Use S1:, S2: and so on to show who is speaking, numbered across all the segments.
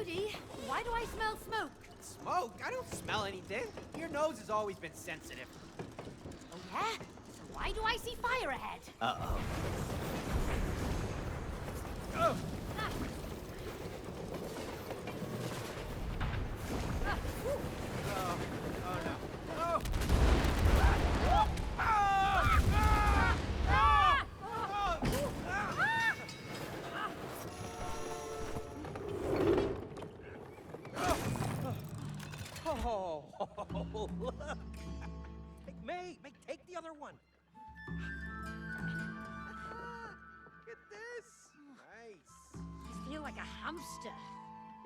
S1: Rudy, why do I smell smoke?
S2: Smoke? I don't smell anything. Your nose has always been sensitive.
S1: Oh yeah? So why do I see fire ahead?
S2: Uh-oh.
S1: Ah. Ah, whew.
S2: Oh no. Oh! Oh, look! Hey, May, take the other one. Look at this. Nice.
S1: I feel like a hamster.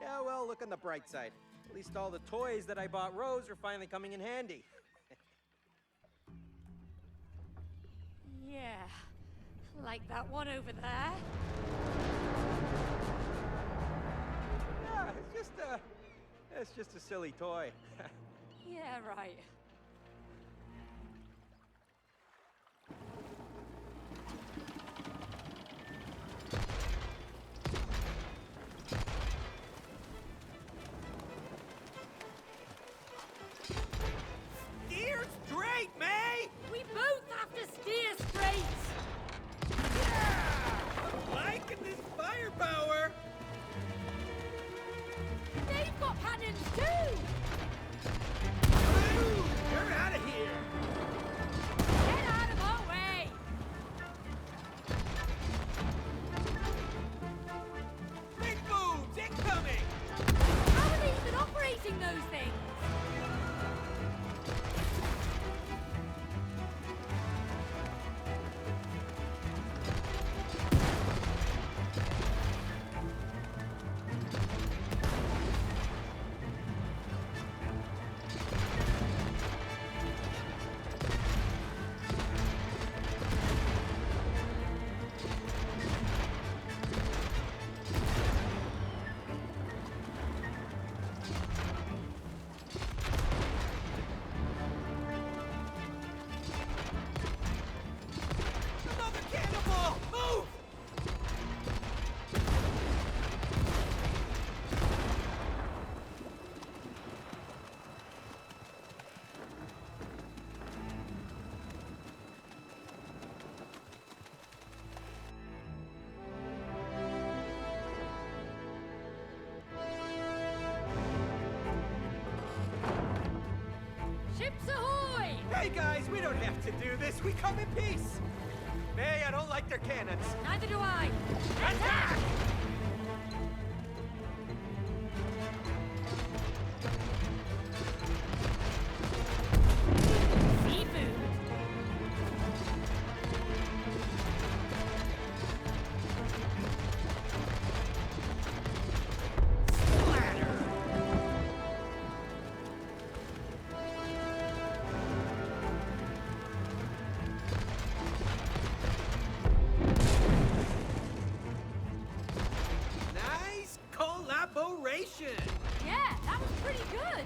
S2: Yeah, well, look on the bright side. At least all the toys that I bought Rose are finally coming in handy.
S1: Yeah, like that one over there.
S2: Yeah, it's just a silly toy.
S1: Yeah, right.
S2: Steer straight, May!
S1: We both have to steer straight!
S2: Yeah! I'm liking this firepower!
S1: They've got cannons too!
S2: You're out of here!
S1: Get out of our way!
S2: Big boobs incoming!
S1: How are they even operating those things?
S2: Another cannonball! Move!
S1: Ships ahoy!
S2: Hey guys, we don't have to do this. We come in peace. May, I don't like their cannons.
S1: Neither do I!
S2: Attack!
S1: Seafood!
S2: Nice collaboration!
S1: Yeah, that was pretty good!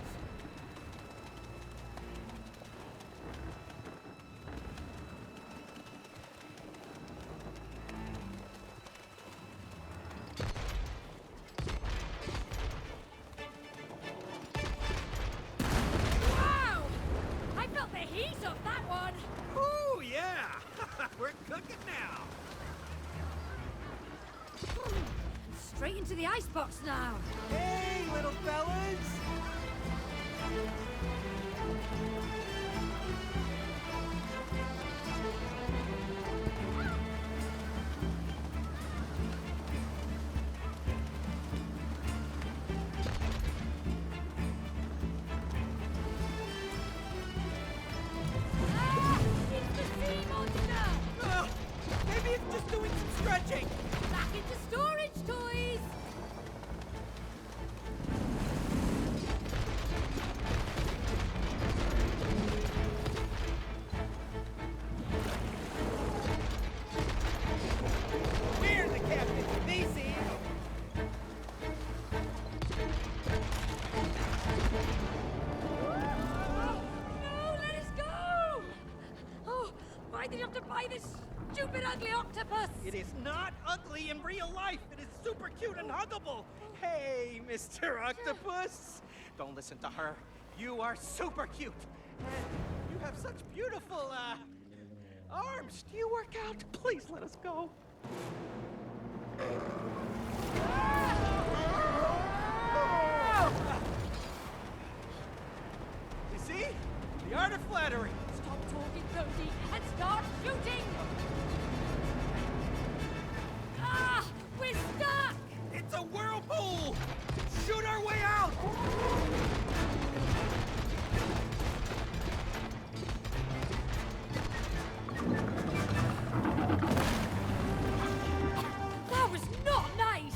S1: Wow! I felt the heat of that one!
S2: Ooh, yeah! We're cooking now!
S1: Straight into the icebox now!
S2: Hey, little fellas!
S1: Ah! It's the sea monster!
S2: Oh, maybe it's just doing some stretching!
S1: Back into storage toys!
S2: We're the captains of these seas!
S1: No, let us go! Oh, why did you have to buy this stupid, ugly octopus!
S2: It is not ugly in real life. It is super cute and huggable. Hey, Mr. Octopus. Don't listen to her. You are super cute. And you have such beautiful, arms. Do you work out? Please let us go. You see? The art of flattery.
S1: Stop talking, Cody, and start shooting! Ah! We're stuck!
S2: It's a whirlpool! Shoot our way out!
S1: That was not nice!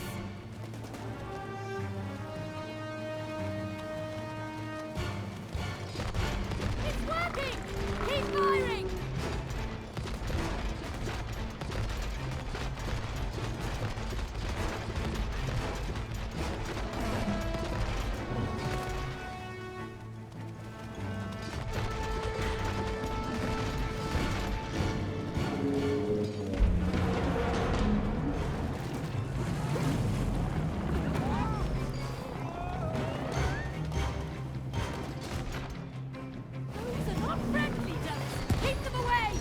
S1: It's working! Keep firing! Those are not friendly ducks! Keep them away!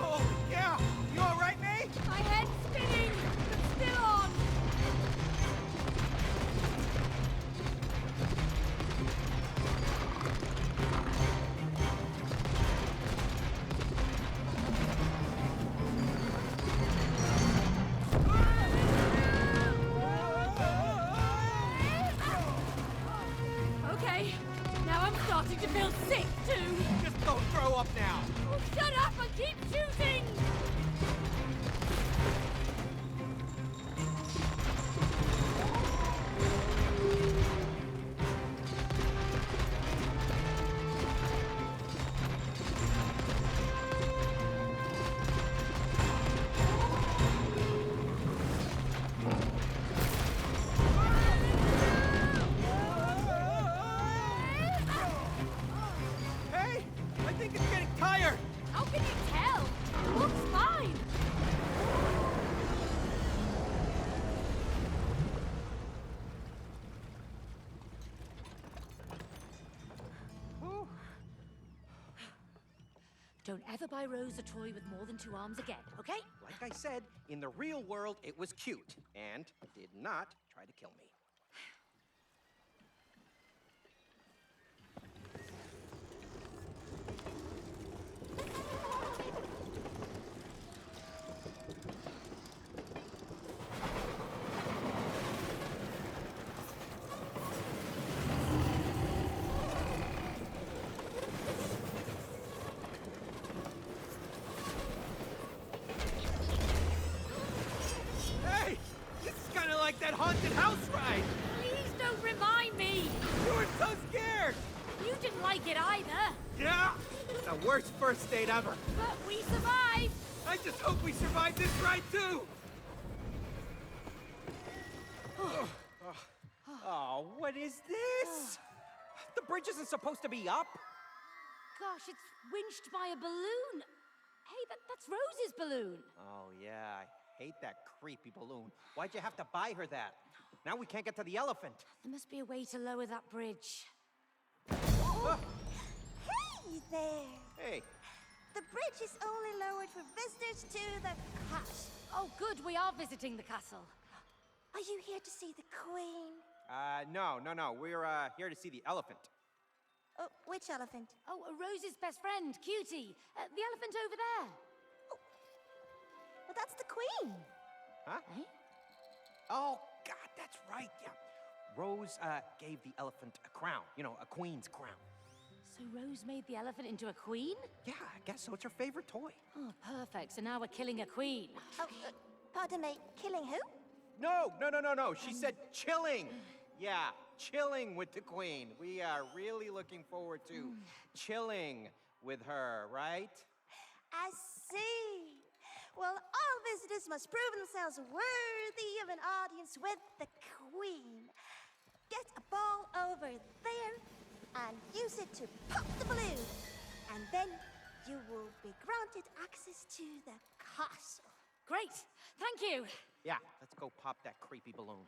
S2: Oh, yeah! You all right, May?
S1: My head's spinning, but still on! Okay, now I'm starting to feel sick too!
S2: Just don't throw up now.
S1: Oh, shut up and keep shooting!
S2: Hey, I think it's getting tired.
S1: How can you tell? It looks fine!
S2: Whew.
S1: Don't ever buy Rose a toy with more than 2 arms again, okay?
S2: Like I said, in the real world, it was cute and did not try to kill me. Hey, this is kind of like that haunted house ride.
S1: Please don't remind me!
S2: You were so scared.
S1: You didn't like it either!
S2: Yeah, the worst first date ever.
S1: But we survived!
S2: I just hope we survive this ride too. Oh, what is this? The bridge isn't supposed to be up.
S1: Gosh, it's winched by a balloon! Hey, that's Rose's balloon!
S2: Oh, yeah, I hate that creepy balloon. Why'd you have to buy her that? Now we can't get to the elephant.
S1: There must be a way to lower that bridge.
S2: Ah,
S3: Hey there!
S2: hey,
S3: The bridge is only lowered for visitors to the castle.
S1: Oh, good, we are visiting the castle.
S3: Are you here to see the queen?
S2: no. We're, here to see the elephant.
S3: Oh, which elephant?
S1: Oh, Rose's best friend, Cutie. The elephant over there.
S3: Well, that's the queen.
S2: Huh?
S1: Eh?
S2: Oh, God, that's right, yeah. Rose, gave the elephant a crown. You know, a queen's crown.
S1: So Rose made the elephant into a queen?
S2: Yeah, I guess so. It's her favorite toy.
S1: Oh, perfect. So now we're killing a queen.
S3: Oh, Pardon me, killing who?
S2: No. She said chilling. Yeah, chilling with the Queen. We are really looking forward to chilling with her, right?
S3: I see. Well, all visitors must prove themselves worthy of an audience with the Queen. Get a ball over there and use it to pop the balloon. And then you will be granted access to the castle.
S1: Great. Thank you.
S2: Yeah, let's go pop that creepy balloon.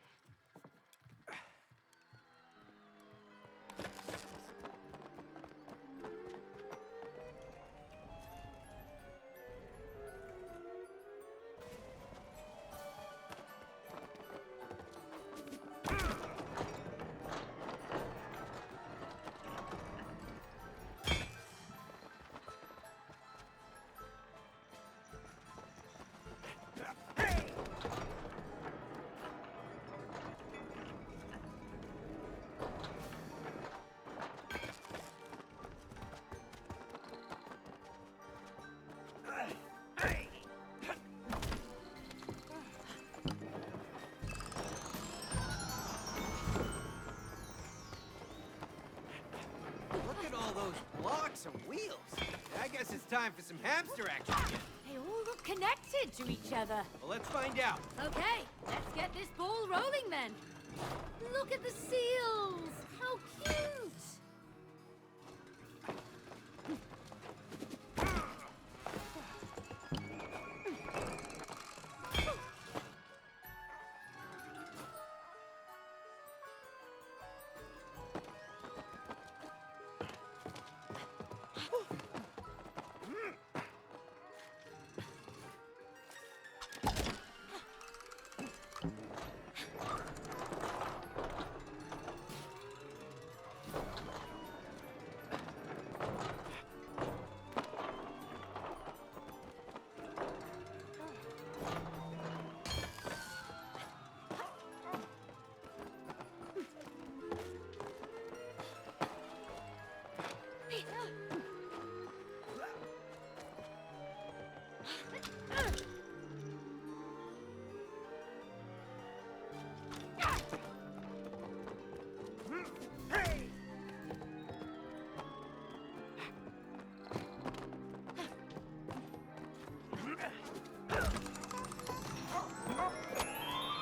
S4: Look at all those blocks and wheels. I guess it's time for some hamster action again.
S1: They all look connected to each other.
S4: Well, let's find out.
S1: Okay, let's get this ball rolling then. Look at the seals. How cute.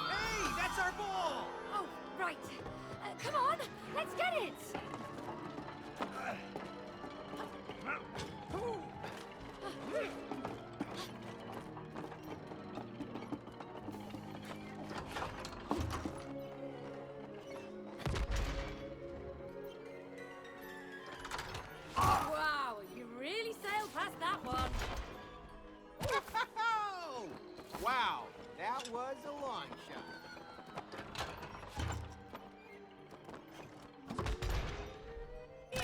S4: Hey, that's our ball!
S1: Oh, right. Come on, let's get it. Wow, you really sailed past that one.
S4: Oh! Wow, that was a long shot.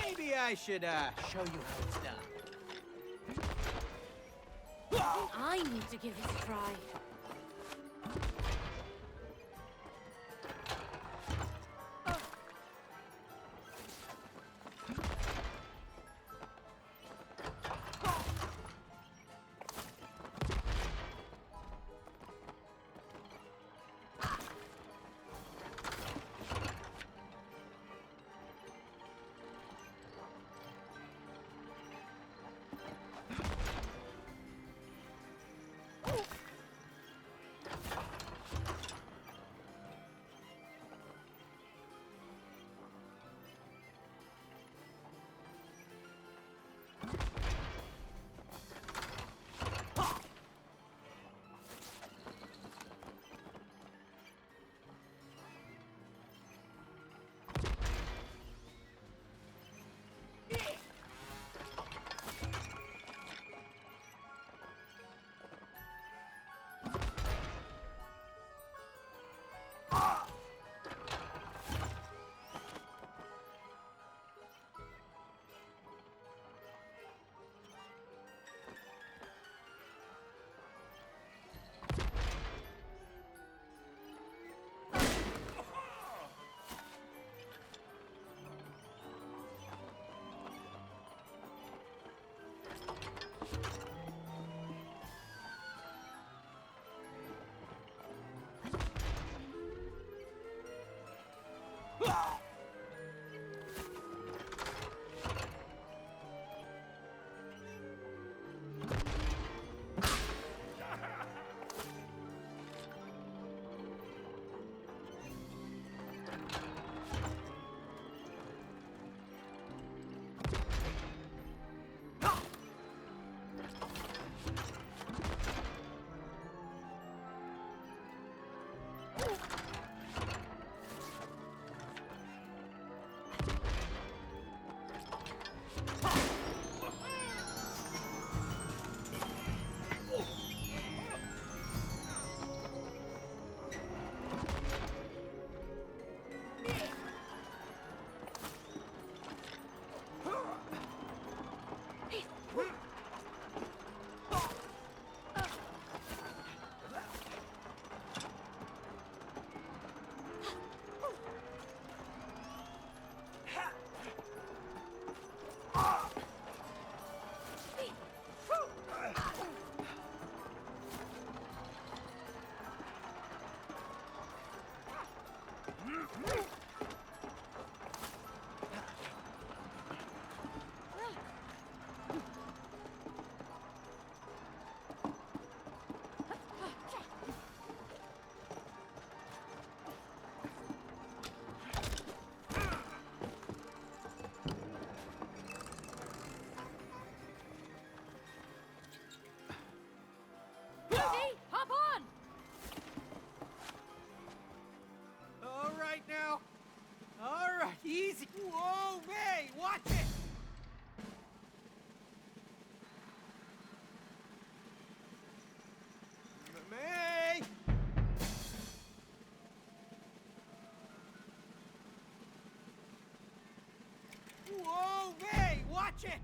S4: Maybe I should, show you how it's done.
S1: I need to give this a try. Lucy, hop on!
S4: All right now. All right, easy. Whoa, May, watch it. May. Whoa, May, watch it.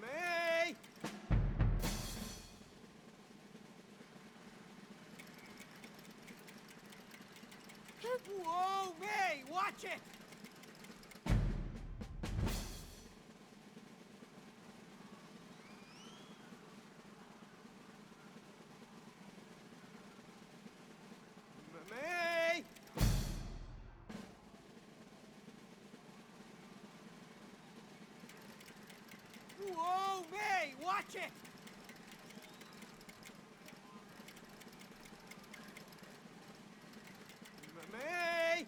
S4: May. Whoa, May, watch it. May. Whoa, May, watch it. May.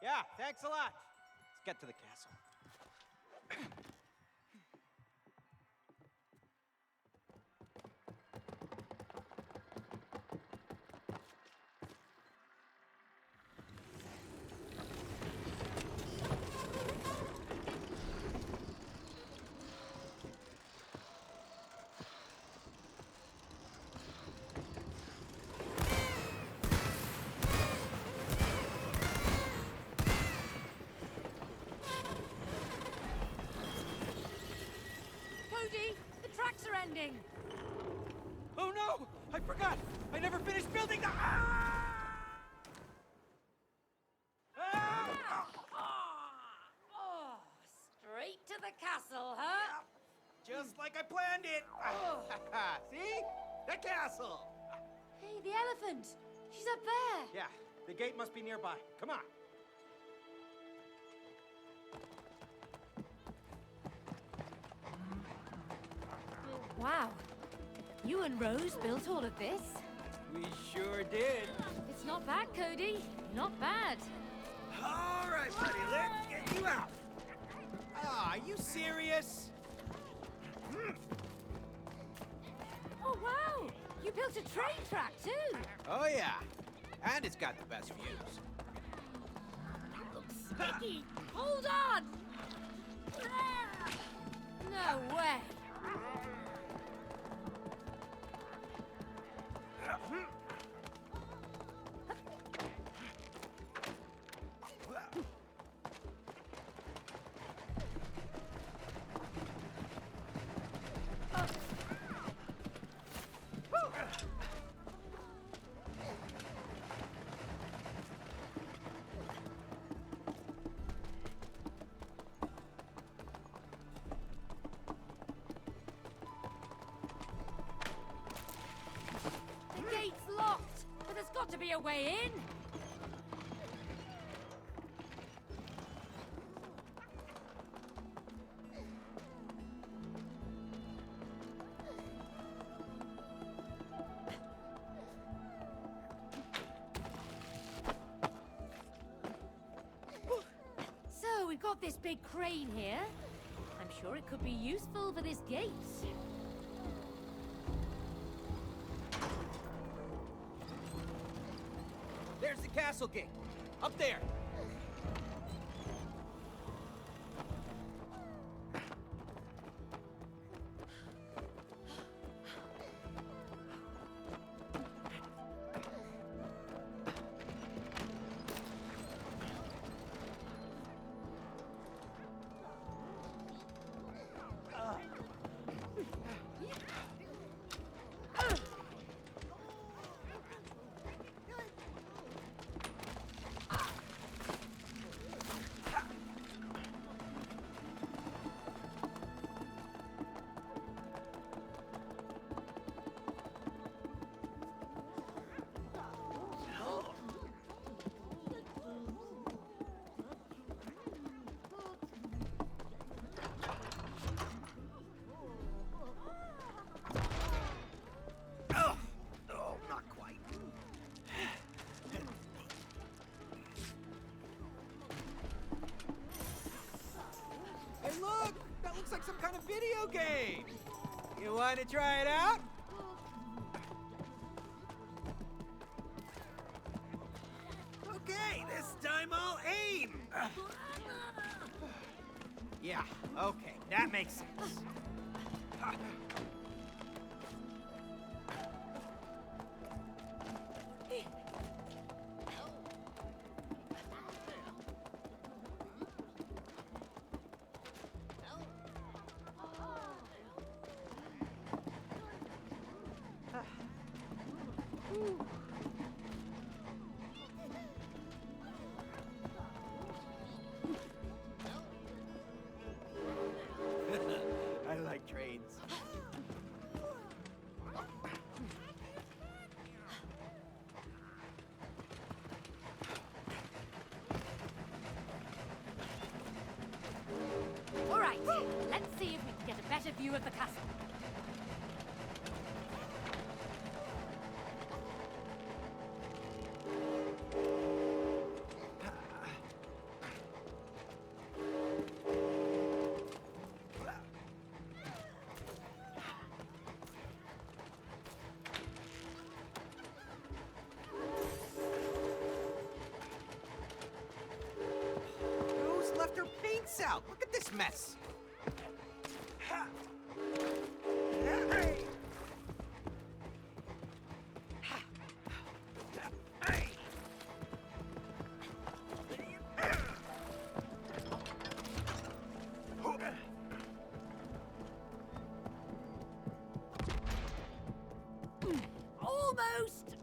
S2: Yeah, thanks a lot. Let's get to the castle.
S1: Cody, the tracks are ending.
S2: Oh no! I forgot! I never finished building the...
S1: Oh, straight to the castle, huh?
S2: Just like I planned it! See? The castle!
S1: Hey, the elephant. She's up there.
S2: Yeah, the gate must be nearby. Come on.
S1: Wow. You and Rose built all of this?
S4: We sure did.
S1: It's not bad, Cody. Not bad.
S4: All right, buddy, let's get you out. Ah, are you serious?
S1: Oh, wow. You built a train track, too.
S4: Oh, yeah. And it's got the best views.
S1: That looks sticky. Hold on. No way. The gate's locked, but there's got to be a way in. So we've got this big crane here. I'm sure it could be useful for this gate.
S4: There's the castle gate. Up there. Oh, not quite. Hey, look! That looks like some kind of video game! You want to try it out? Okay, this time I'll aim! Yeah, okay, that makes sense. I like trains.
S1: All right, let's see if we can get a better view of the castle.
S4: out. Look at this mess.
S1: Almost!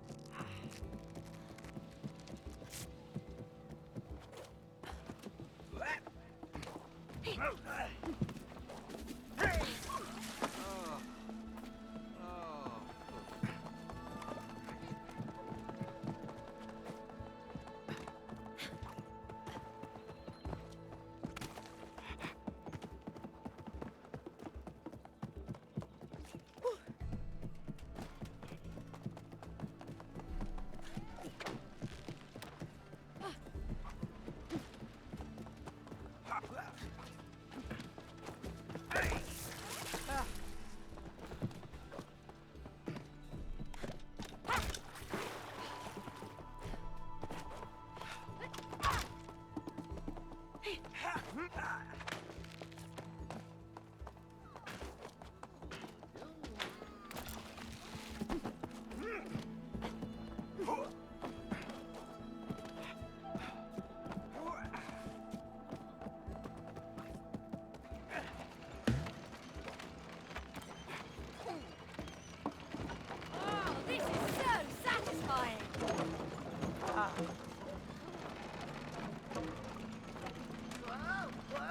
S1: Oh, this is so satisfying!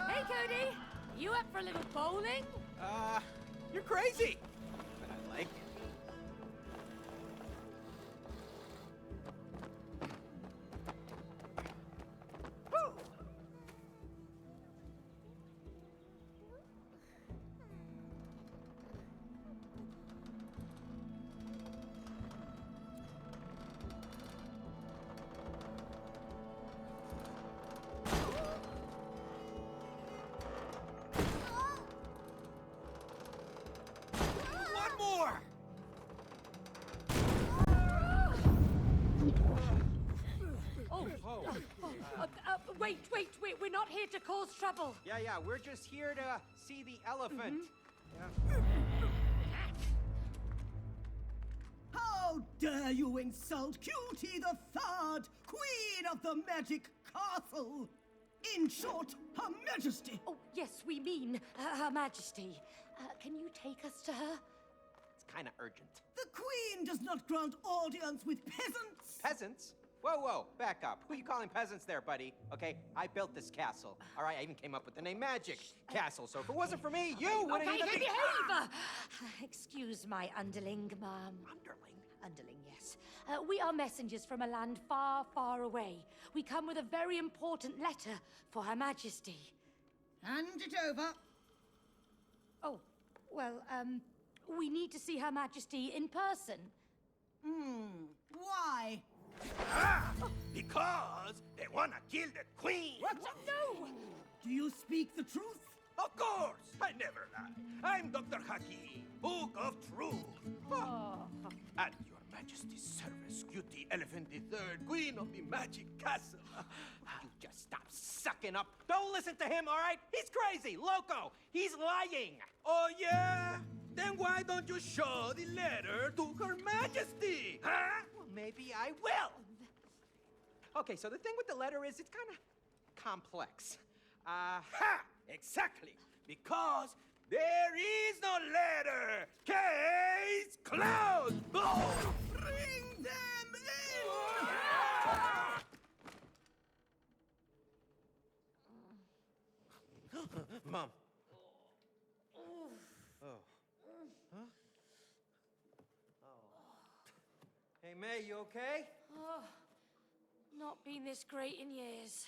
S1: Hey, Cody! You up for a little bowling?
S4: You're crazy. But I like. Woo! One more.
S1: Wait, we're not here to cause trouble.
S2: Yeah, we're just here to see the elephant.
S5: How dare you insult Cutie the Third, Queen of the Magic Castle? In short, Her Majesty.
S1: Oh, yes, we mean Her Majesty. Can you take us to her?
S2: It's kind of urgent.
S5: The Queen does not grant audience with peasants.
S2: Peasants? Whoa, back up. Who you calling peasants there, buddy? Okay, I built this castle. All right, I even came up with the name Magic Castle, so if it wasn't for me, you wouldn't
S1: Okay,
S2: even be...
S1: behave! Excuse my underling, ma'am.
S2: Underling?
S1: Underling, yes. We are messengers from a land far, far away. We come with a very important letter for Her Majesty.
S5: Hand it over.
S1: Oh, well, we need to see Her Majesty in person.
S5: Why?
S6: Because they wanna kill the queen!
S1: What? No!
S5: Do you speak the truth?
S6: Of course! I never lie. I'm Dr. Haki, Book of Truth. At your Majesty's service, Cutie Elephant III, Queen of the Magic Castle.
S2: You just stop sucking up. Don't listen to him, all right? He's crazy, loco. He's lying.
S6: Oh, yeah? Then why don't you show the letter to Her Majesty? Huh?
S2: Well, maybe I will. Okay, so the thing with the letter is it's kind of complex.
S6: Ha! Exactly. Because there is no letter. Case closed. Oh!
S5: Bring them in!
S2: Mom. Oh. Huh? Oh. Hey, May, you okay?
S1: Oh, not been this great in years.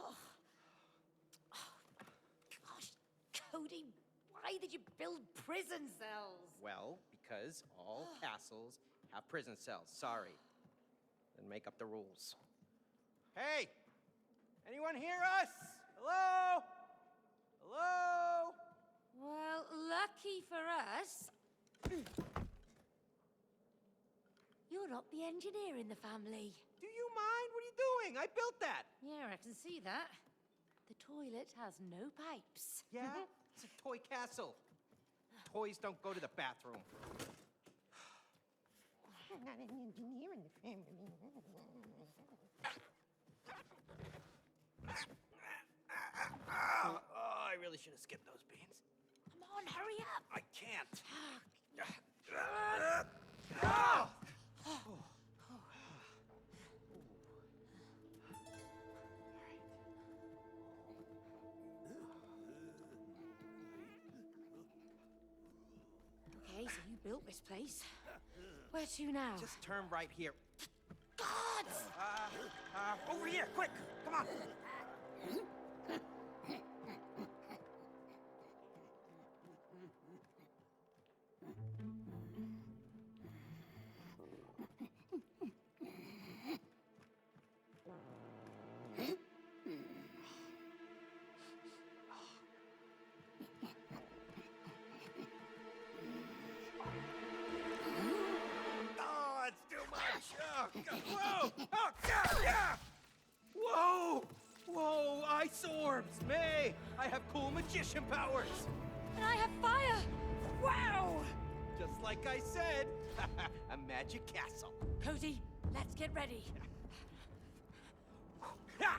S1: Oh. Gosh, Cody, why did you build prison cells?
S2: Well, because all castles have prison cells. Sorry. Then make up the rules. Hey! Anyone hear us? Hello? Hello?
S1: Well, lucky for us, you're not the engineer in the family.
S2: Do you mind? What are you doing? I built that.
S1: Yeah, I can see that. The toilet has no pipes.
S2: Yeah? It's a toy castle. Toys don't go to the bathroom.
S7: I'm not an engineer in the family.
S2: Oh, I really should have skipped those beans.
S1: Come on, hurry up.
S2: I can't.
S1: Okay, so you built this place. Where to now?
S2: Just turn right here.
S1: Guards!
S2: Over here, quick! Come on! Oh, it's too much! Oh, God. Whoa! Oh, God! Yeah! Whoa! Whoa, ice orbs! May! I have cool magician powers!
S1: And I have fire! Wow!
S2: Just like I said, a magic castle.
S1: Cody, let's get ready.
S2: Ha!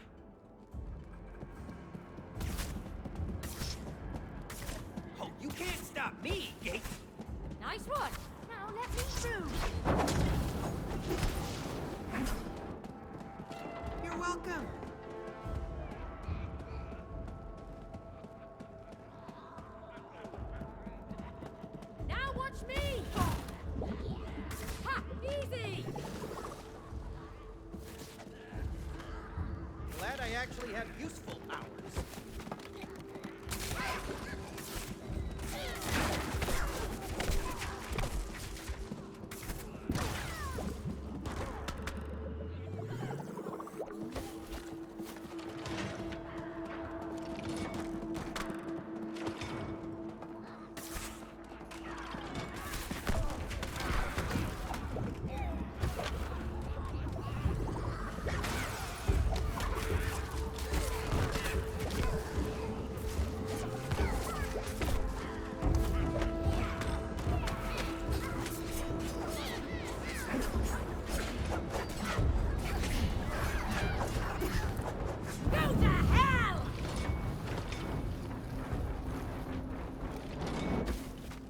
S2: Oh, you can't stop me, Gate!
S1: Nice one! Now let me through!
S4: You're welcome.
S1: Now watch me! Ha! Easy!
S2: Glad I actually have useful powers.
S1: Go to hell!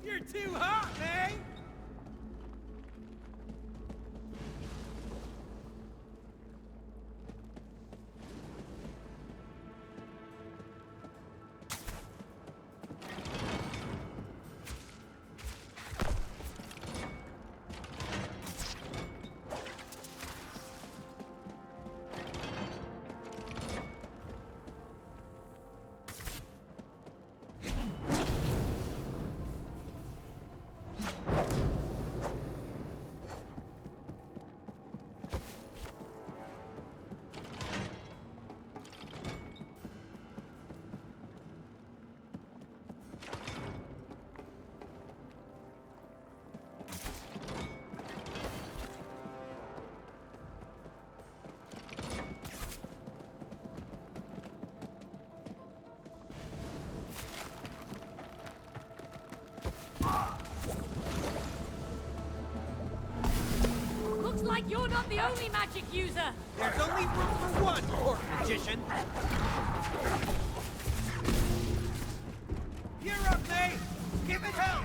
S2: You're too hot, May!
S1: Looks like you're not the only magic user!
S2: There's only room for one, Orc Magician! You're up, May! Give it hell!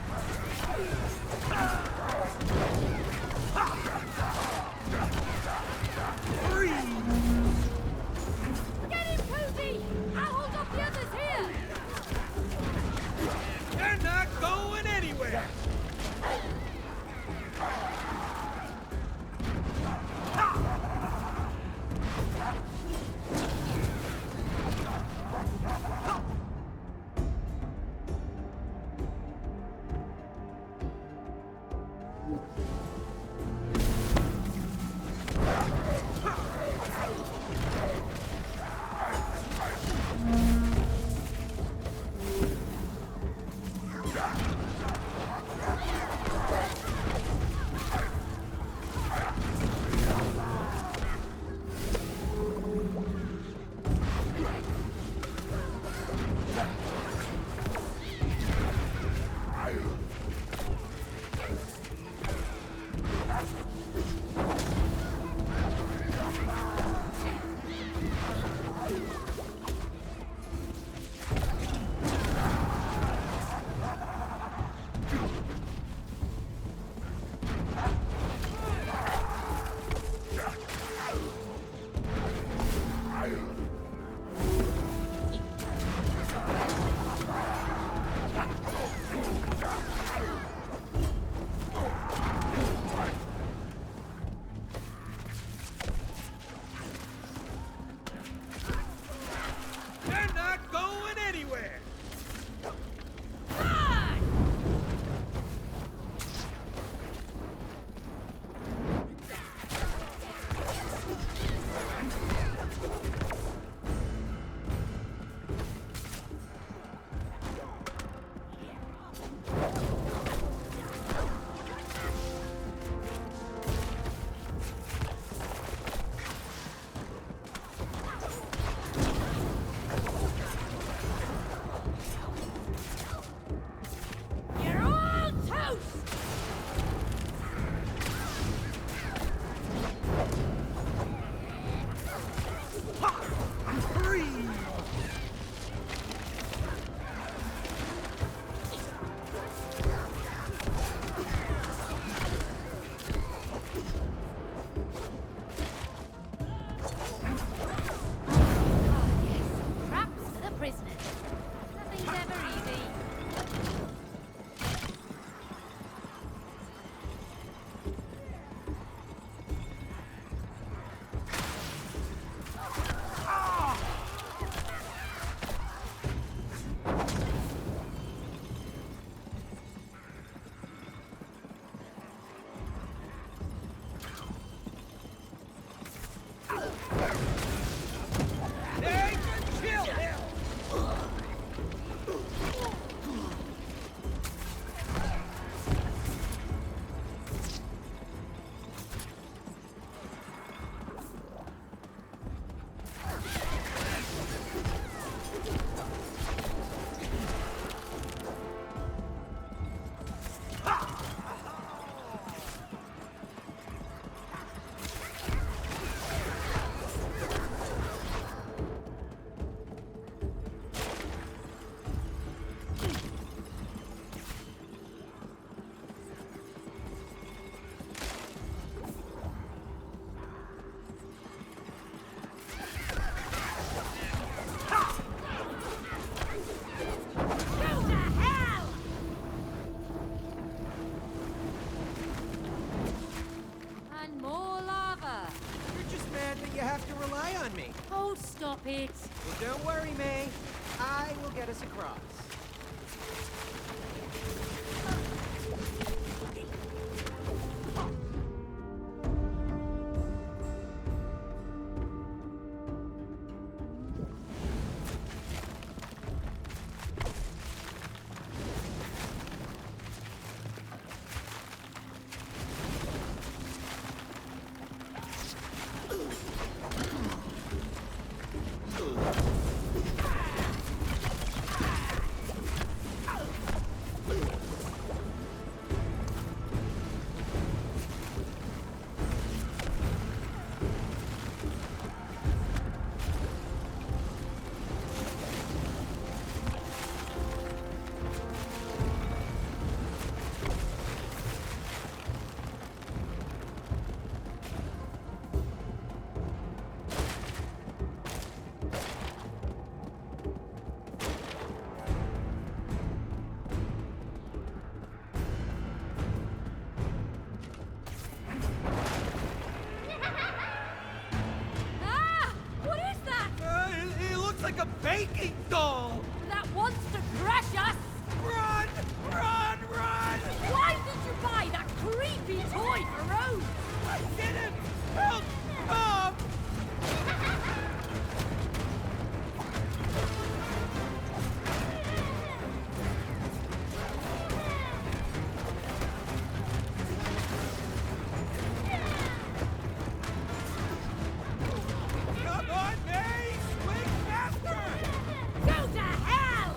S1: Get him, Cody! I'll hold off the others here!
S2: They're not going anywhere!
S4: They're not going anywhere!
S1: You're all toast! Traps for the prisoners. Nothing's ever easy.
S4: Hey, chill him!
S1: Go to hell! And more lava.
S4: You're just mad that you have to rely on me.
S1: Oh, stop it.
S4: Well, don't worry, May. I will get us across.
S1: Ah! What is that?
S4: It looks like a baking doll!
S1: That wants to crush us!
S4: Run! Run! Run!
S1: Why did you buy that creepy toy for Rose?
S4: I didn't! Help! Mom! Come on, May! Swing faster!
S1: Go to hell!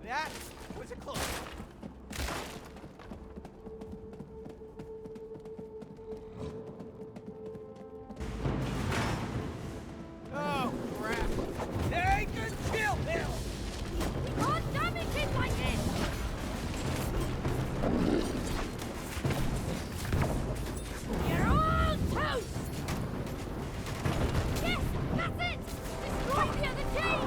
S2: That was a close one.
S4: Oh, crap. Take a chill pill!
S1: We can't damage him like this! You're all toast! Yes, that's it! Destroy the other team!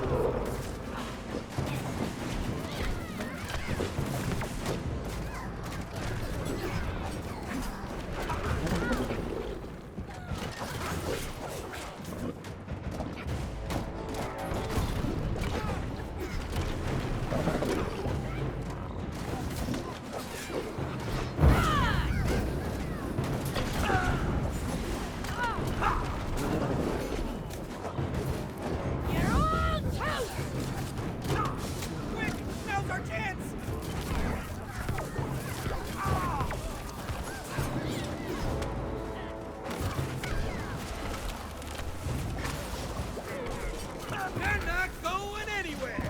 S1: You're all toast!
S2: Quick! Now's our chance!
S4: They're not going anywhere!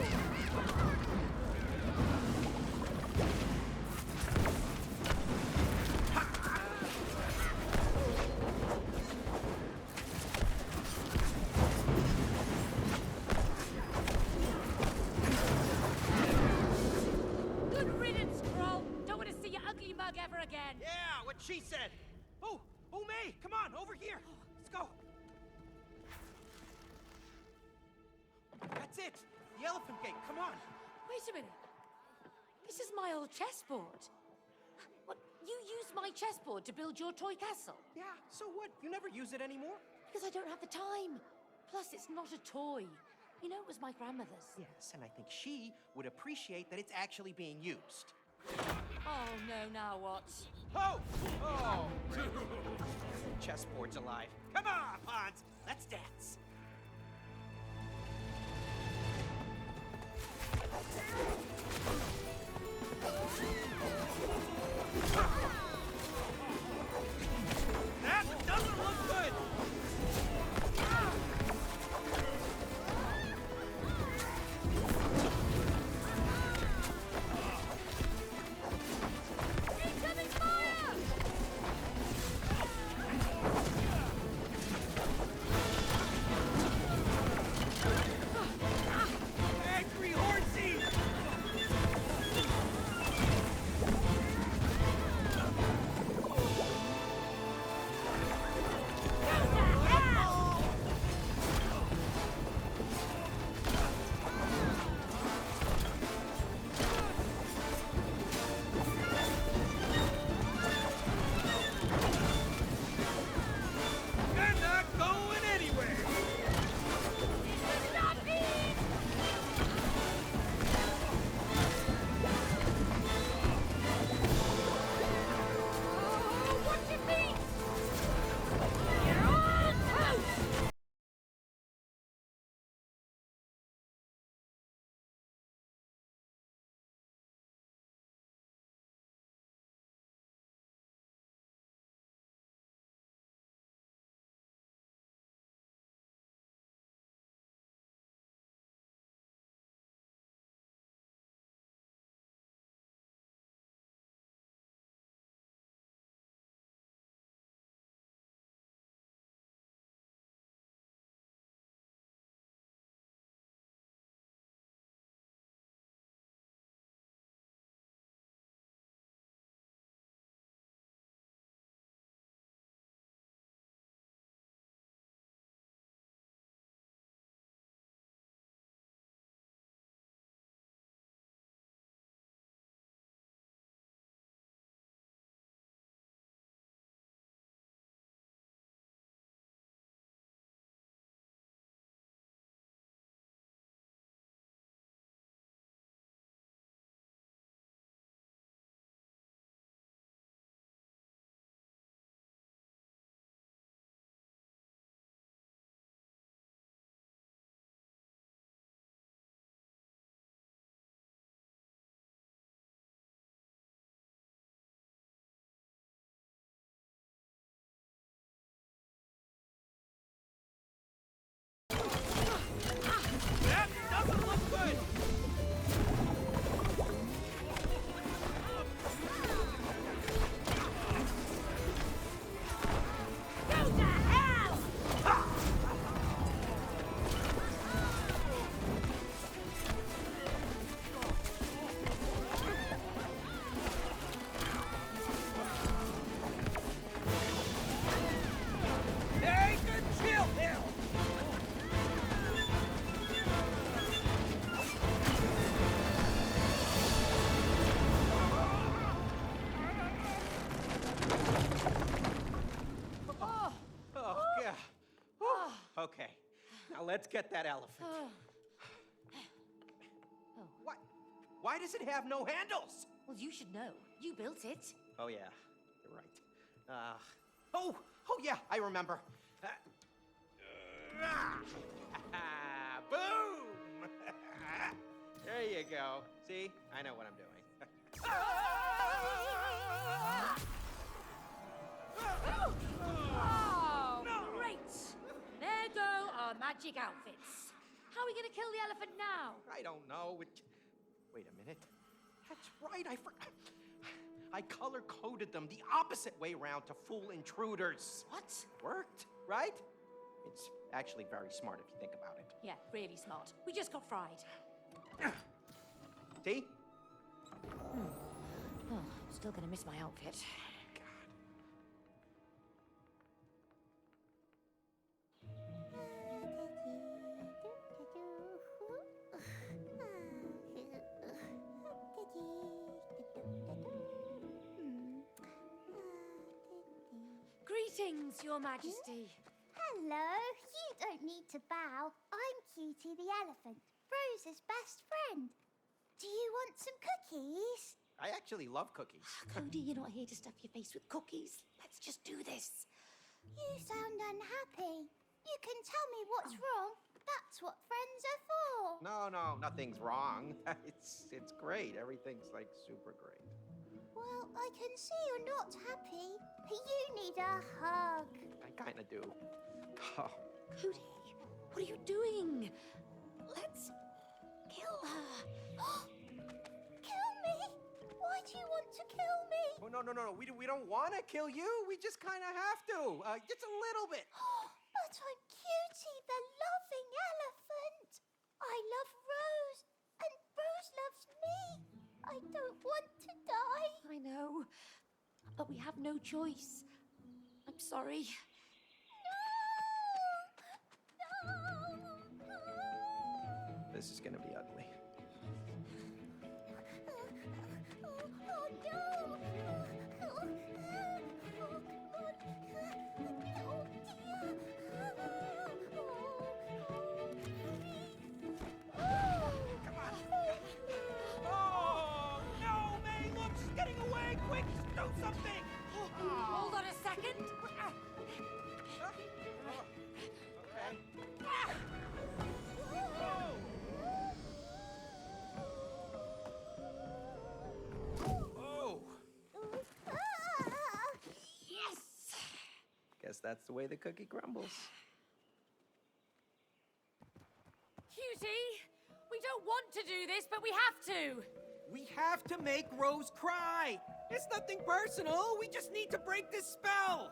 S1: Good riddance, Troll! Don't want to see your ugly mug ever again!
S2: Yeah, what she said. Oh, May, come on, over here. Let's go. That's it. The elephant gate, come on.
S1: Wait a minute. This is my old chessboard. What, you used my chessboard to build your toy castle?
S2: Yeah, so what? You never use it anymore?
S1: Because I don't have the time. Plus, it's not a toy. You know, it was my grandmother's.
S2: Yes, and I think she would appreciate that it's actually being used.
S1: Oh, no, now what?
S2: Oh! Oh! Chessboard's alive. Come on, Pawns! Let's dance! That doesn't look good!
S1: Incoming fire!
S2: let's get that elephant. What? Why does it have no handles?
S1: Well, you should know. You built it.
S2: Oh, yeah, you're right. Oh, yeah, I remember. Boom! There you go. See? I know what I'm doing.
S1: Oh, great! There go our magic outfits. How are we gonna kill the elephant now?
S2: I don't know. Wait a minute. That's right, I color-coded them the opposite way around to fool intruders.
S1: What?
S2: Worked, right? It's actually very smart if you think about it.
S1: Yeah, really smart. We just got fried.
S2: See?
S1: Oh, I'm still gonna miss my outfit. Greetings, Your Majesty.
S8: Hello, you don't need to bow. I'm Cutie the elephant, Rose's best friend. Do you want some cookies?
S2: I actually love cookies.
S1: Cody, you're not here to stuff your face with cookies. Let's just do this.
S8: You sound unhappy. You can tell me what's wrong. That's what friends are for.
S2: No, nothing's wrong. It's great. Everything's like super great.
S8: Well, I can see you're not happy. You need a hug.
S2: I kinda do. Oh,
S1: Cody, what are you doing? Let's kill her.
S8: Kill me? Why do you want to kill me?
S2: oh no. We don't want to kill you. We just kind of have to. Just a little bit.
S8: But I'm Cutie the loving elephant. I love Rose, and Rose loves me. I don't want to die.
S1: I know, but we have no choice. I'm sorry.
S8: No!
S2: This is gonna be ugly.
S8: Oh no!
S2: Oh no, May! Look, she's getting away! Quick, do something!
S1: Hold on a second.
S2: Oh,
S1: Yes!
S2: guess that's the way the cookie crumbles.
S1: Cutie, we don't want to do this, but we have to.
S4: We have to make Rose cry. It's nothing personal. We just need to break this spell.